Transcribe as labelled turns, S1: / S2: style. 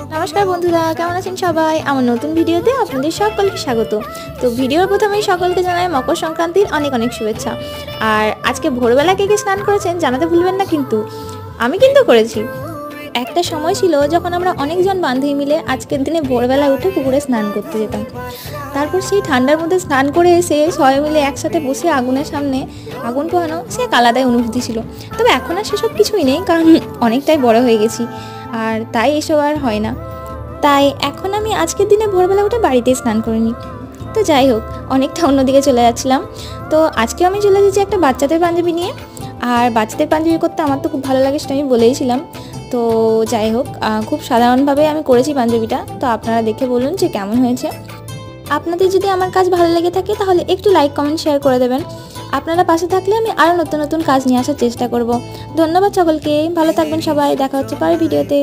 S1: নমস্কার বন্ধুরা, কেমন আছেন সবাই? আমার নতুন ভিডিওতে আপনাদের সকলকে স্বাগত। তো ভিডিওর প্রথমেই সকলকে জানাই মকর সংক্রান্তির অনেক অনেক শুভেচ্ছা। আর আজকে ভোরবেলা কে কে স্নান করেছেন জানাতে ভুলবেন না কিন্তু। আমি কিন্তু করেছি। একটা সময় ছিল যখন আমরা অনেকজন বান্ধবী মিলে আজকের দিনে ভোরবেলা উঠে পুকুরে স্নান করতে যেতাম। তারপর সেই ঠান্ডার মধ্যে স্নান করে এসে সবাই মিলে একসাথে বসে আগুনের সামনে আগুন পোহানো সে এক আলাদাই অনুভূতি ছিল। তবে এখন আর সেসব কিছুই নেই, কারণ অনেকটাই বড় হয়ে গেছি, আর তাই এসব আর হয় না। তাই এখন আমি আজকের দিনে ভোরবেলা উঠে বাড়িতেই স্নান করে নিই। তো যাই হোক, অনেকটা অন্যদিকে চলে যাচ্ছিলাম। তো আজকেও আমি চলে এসেছি একটা বাচ্চাদের পাঞ্জাবি নিয়ে। আর বাচ্চাদের পাঞ্জাবি করতে আমার তো খুব ভালো লাগে, সেটা আমি বলেইছিলাম। তো যাই হোক, খুব সাধারণভাবে আমি করেছি পাঞ্জাবিটা। তো আপনারা দেখে বলুন যে কেমন হয়েছে। আপনাদের যদি আমার কাজ ভালো লেগে থাকে তাহলে একটু লাইক কমেন্ট শেয়ার করে দেবেন। আপনারা পাশে থাকলে আমি আরও নতুন নতুন কাজ নিয়ে আসার চেষ্টা করব। ধন্যবাদ সকলকে, ভালো থাকবেন সবাই, দেখা হচ্ছে পরের ভিডিওতে।